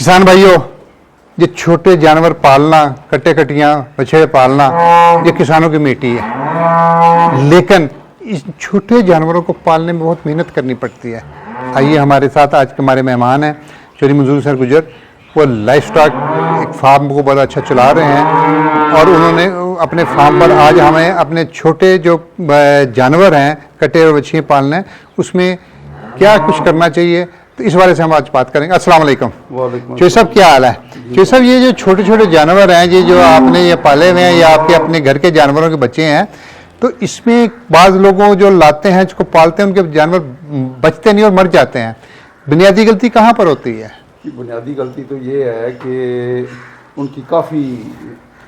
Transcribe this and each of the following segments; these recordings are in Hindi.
किसान भाइयों, ये छोटे जानवर पालना, कट्टे कटियाँ बछड़े पालना, ये किसानों की मिट्टी है, लेकिन इस छोटे जानवरों को पालने में बहुत मेहनत करनी पड़ती है। आइए हमारे साथ आज के हमारे मेहमान हैं चौधरी मंजूर सर गुजर। वो लाइफ स्टॉक एक फार्म को बहुत अच्छा चला रहे हैं और उन्होंने अपने फार्म पर आज हमें अपने छोटे जो जानवर हैं, कट्टे और बछियाँ पालने, उसमें क्या कुछ करना चाहिए, तो इस बारे से हम आज बात करेंगे। अस्सलाम वालेकुम। चौधरी साहब क्या हाल है? चौधरी साहब, ये जो छोटे छोटे जानवर हैं, ये जो आपने ये पाले हुए हैं, या आपके अपने घर के जानवरों के बच्चे हैं, तो इसमें बाज़ लोगों जो लाते हैं, जिसको पालते हैं, उनके जानवर बचते नहीं और मर जाते हैं। बुनियादी गलती कहाँ पर होती है? बुनियादी गलती तो ये है कि उनकी काफ़ी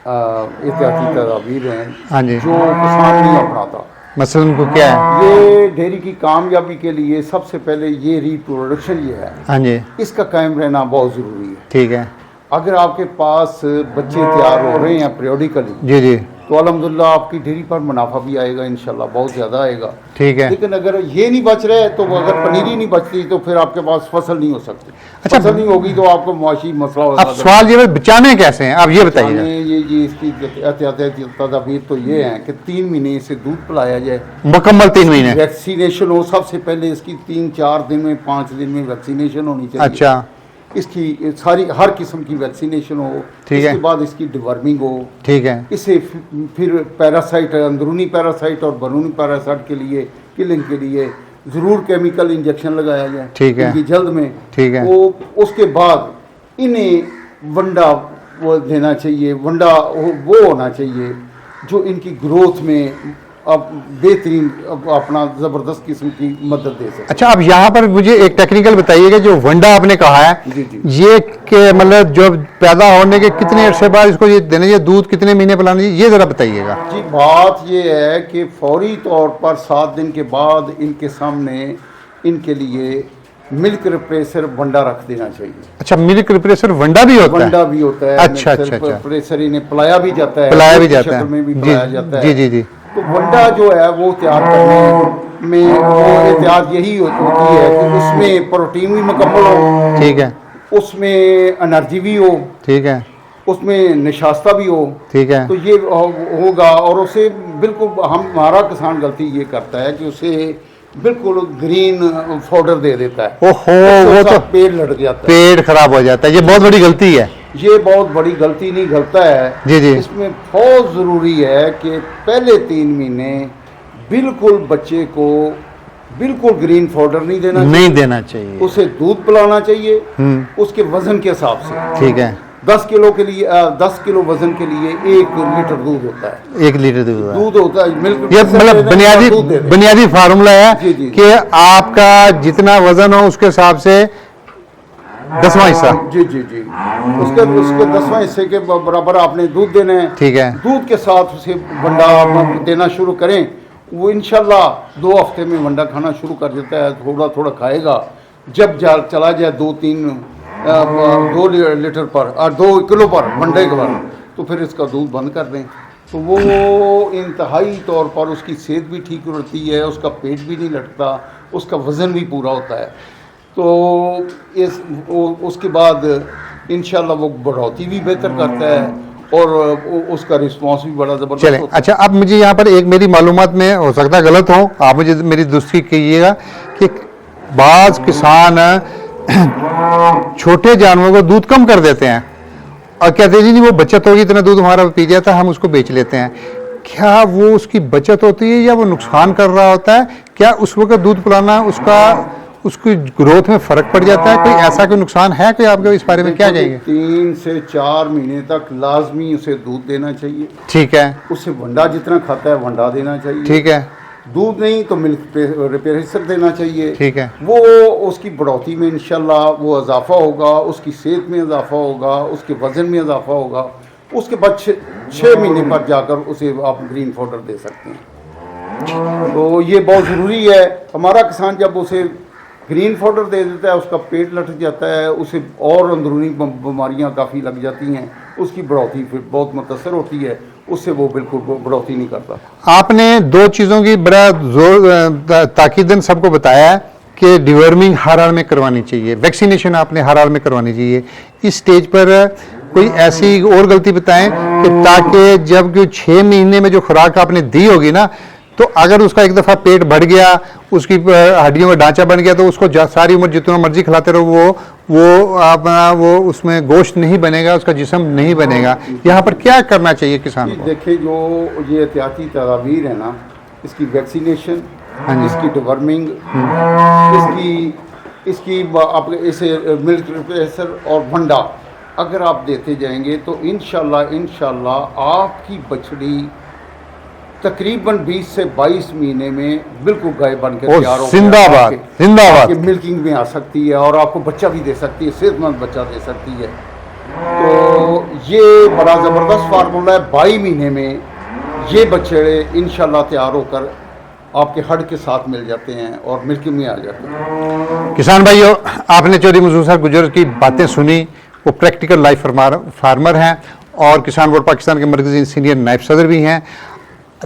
एहतियाती तदाबीर हैं। हाँ जी। जो किसान नहीं अपनाता। मसलन उनको क्या है? ये डेयरी की कामयाबी के लिए सबसे पहले ये रिप्रोडक्शन ये है। हाँ जी। इसका कायम रहना बहुत ज़रूरी है। ठीक है। अगर आपके पास बच्चे तैयार हो रहे हैं पीरियडिकली, जी जी, तो अल्हम्दुलिल्लाह आपकी डेयरी पर मुनाफा भी आएगा, इंशाल्लाह बहुत ज़्यादा आएगा। ठीक है। लेकिन अगर ये नहीं बच रहे, तो अगर पनीरी नहीं बचती, तो फिर आपके पास फसल नहीं हो सकती। अच्छा, फसल नहीं होगी तो आपको मुआशी मसला होगा। अब सवाल ये बचाने कैसे हैं, आप ये बताइए। ये इसकी एहतियाती तदाबीर तो ये है कि 3 महीने इसे दूध पिलाया जाए, मुकम्मल 3 महीने। वैक्सीनेशन हो, सबसे पहले इसकी 3-4 दिन में, 5 दिन में वैक्सीनेशन होनी चाहिए। अच्छा। इसकी सारी हर किस्म की वैक्सीनेशन हो। ठीक है। इसके बाद इसकी डिवर्मिंग हो। ठीक है। इसे फिर पैरासाइट, अंदरूनी पैरासाइट और बैरूनी पैरासाइट के लिए किलिंग के लिए ज़रूर केमिकल इंजेक्शन लगाया जाए। ठीक है। इनकी जल्द में। ठीक है। वो उसके बाद इन्हें वंडा वो देना चाहिए। वंडा वो होना चाहिए जो इनकी ग्रोथ में अब बेहतरीन अपना ज़बरदस्त किस्म की मदद दे सके। अच्छा, अब यहाँ पर मुझे एक टेक्निकल बताइएगा, जो वंडा आपने कहा है, जी जी। ये के मतलब जो पैदा होने के कितने अरसे बाद इसको ये देना चाहिए, दूध कितने महीने पिलाना चाहिए, ये ज़रा बताइएगा। जी, बात ये है कि फौरी तौर पर 7 दिन के बाद इनके सामने इनके लिए मिल्क रिप्रेसर वंडा रख देना चाहिए। अच्छा, मिल्क रिप्रेसर वंडा भी होता है? वंडा भी होता है। अच्छा अच्छा अच्छा। रिप्रेसर इन्हें पिलाया भी जाता है, पिलाया भी जाता शक्ल में भी है। पिलाया जाता जी है। जी जी। तो वंडा जो है वो तैयार करने में वो एहतियात यही होती है कि उसमें प्रोटीन भी मुकम्मल हो। ठीक है। उसमें एनर्जी भी हो। ठीक है। उसमें निशास्ता भी हो। ठीक है। तो ये होगा। और उसे बिल्कुल हमारा किसान गलती ये करता है कि उसे बिल्कुल ग्रीन पाउडर दे देता है। ओहो, वो तो पेड़ लट जाता है, पेड़ खराब हो जाता है। ये बहुत बड़ी गलती है। ये बहुत बड़ी गलती नहीं गलता है। जी जी। इसमें बहुत ज़रूरी है कि पहले 3 महीने बिल्कुल बच्चे को बिल्कुल ग्रीन पाउडर नहीं देना चाहिए। उसे दूध पिलाना चाहिए उसके वजन के हिसाब से। ठीक है। 10 किलो के लिए 10 किलो वजन के लिए 1 लीटर दूध होता है। 1 लीटर दूध होता है। मिल्क ये मतलब बुनियादी फार्मूला है कि आपका जितना वजन हो उसके हिसाब से 10वां हिस्सा। जी जी जी। उसके 10वां हिस्से के बराबर आपने दूध देना है। ठीक है। दूध के साथ उसे वंडा देना शुरू करें। वो इंशाल्लाह 2 हफ्ते में वंडा खाना शुरू कर देता है। थोड़ा थोड़ा खाएगा। जब चला जाए 2 लीटर पर और 2 किलो पर वंडे के बाद, तो फिर इसका दूध बंद कर दें। तो वो इंतहाई तौर पर उसकी सेहत भी ठीक रहती है, उसका पेट भी नहीं लटकता, उसका वज़न भी पूरा होता है। तो उसके बाद इंशाल्लाह वो बढ़ोतरी भी बेहतर करता है और उसका रिस्पांस भी बड़ा ज़बरदस्त होता है। अच्छा, अब मुझे यहाँ पर एक मेरी मालूमात में हो सकता है गलत हो, आप मुझे मेरी दुरुस्ती कीजिएगा कि बाज़ किसान छोटे जानवरों को दूध कम कर देते हैं और कहते हैं जी नहीं, वो बचत होगी, इतना दूध हमारा पी जाता है, हम उसको बेच लेते हैं। क्या वो उसकी बचत होती है या वो नुकसान कर रहा होता है? क्या उस वक्त दूध पिलाना उसकी ग्रोथ में फ़र्क पड़ जाता है? कोई ऐसा कोई नुकसान है कोई आपके इस बारे में क्या कहेंगे? 3 से 4 महीने तक लाजमी उसे दूध देना चाहिए। ठीक है। उसे वंडा जितना खाता है वंडा देना चाहिए। ठीक है। दूध नहीं तो मिल्क रिप्रेसर देना चाहिए। ठीक है। वो उसकी बढ़ोतरी में इंशाल्लाह वो इजाफा होगा, उसकी सेहत में इजाफा होगा, उसके वज़न में इजाफा होगा। उसके बाद 6 महीने पर जाकर उसे आप ग्रीन पाउडर दे सकते हैं। तो ये बहुत ज़रूरी है। हमारा किसान जब उसे ग्रीन पाउडर दे देता है, उसका पेट लट जाता है, उसे और अंदरूनी बीमारियां काफ़ी लग जाती हैं, उसकी बढ़ोतरी फिर बहुत मुतासर होती है, उससे वो बिल्कुल बढ़ोतरी नहीं करता। आपने 2 चीज़ों की बड़ा जोर ताकीदन सबको बताया है कि डिवर्मिंग हर हाल में करवानी चाहिए, वैक्सीनेशन आपने हर हाल में करवानी चाहिए। इस स्टेज पर कोई ऐसी और गलती बताएं कि ताकि जब कि 6 महीने में जो खुराक आपने दी होगी ना, तो अगर उसका एक दफ़ा पेट बढ़ गया, उसकी हड्डियों का ढांचा बन गया, तो उसको सारी उम्र जितना मर्जी खिलाते रहो वो उसमें गोश्त नहीं बनेगा, उसका जिस्म नहीं बनेगा। यहाँ पर क्या करना चाहिए किसान को? देखिए, जो ये एहतियाती तदाबीर है ना, इसकी वैक्सीनेशन, इसकी डिवर्मिंग, इसकी इसे मिल्क रिप्लेसर और वंडा अगर आप देते जाएंगे तो इंशाल्लाह आपकी बछड़ी तकरीबन 20 से 22 महीने में बिल्कुल गाय बनकर तैयार हो जिंदाबाद जिंदाबाद मिल्किंग में आ सकती है और आपको बच्चा भी दे सकती है, सेहतमंद बच्चा दे सकती है। तो ये बड़ा ज़बरदस्त फार्मूला है। 22 महीने में ये बछड़े इंशाल्लाह तैयार होकर आपके हड के साथ मिल जाते हैं और मिल्किंग में आ जाते हैं। किसान भाइयों, आपने चौधरी मंसूर साहब गुजर की बातें सुनी। वो प्रैक्टिकल लाइफ फार्मर हैं और किसान बोर्ड पाकिस्तान के मरकज़ी सीनियर नायब सदर भी हैं।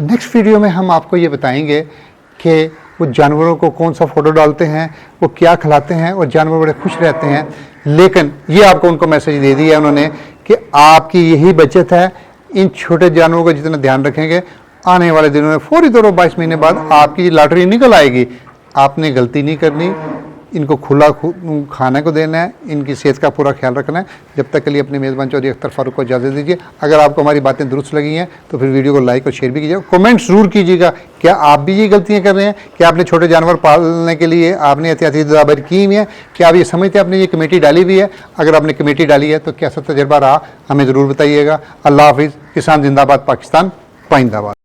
नेक्स्ट वीडियो में हम आपको ये बताएंगे कि वो जानवरों को कौन सा फ़ोटो डालते हैं, वो क्या खिलाते हैं और जानवर बड़े खुश रहते हैं। लेकिन ये आपको उनको मैसेज दे दिया है उन्होंने कि आपकी यही बचत है। इन छोटे जानवरों का जितना ध्यान रखेंगे, आने वाले दिनों में फौरी तौर पर 22 महीने बाद आपकी लॉटरी निकल आएगी। आपने गलती नहीं करनी, इनको खुला खाने को देना है, इनकी सेहत का पूरा ख्याल रखना है। जब तक के लिए अपने मेज़बान चौधरी अख्तर फारूक को इजाज़त दीजिए। अगर आपको हमारी बातें दुरुस्त लगी हैं तो फिर वीडियो को लाइक और शेयर भी कीजिएगा। कमेंट ज़रूर कीजिएगा, क्या आप भी ये गलतियां कर रहे हैं? क्या आपने छोटे जानवर पालने के लिए आपने एहतियाती तदाबीर की हुई है? क्या आप ये समझते हैं आपने ये कमेटी डाली हुई है? अगर आपने कमेटी डाली है तो कैसा तजर्बा रहा, हमें ज़रूर बताइएगा। अल्लाह हाफिज़। किसान जिंदाबाद, पाकिस्तान पाइंदाबाद।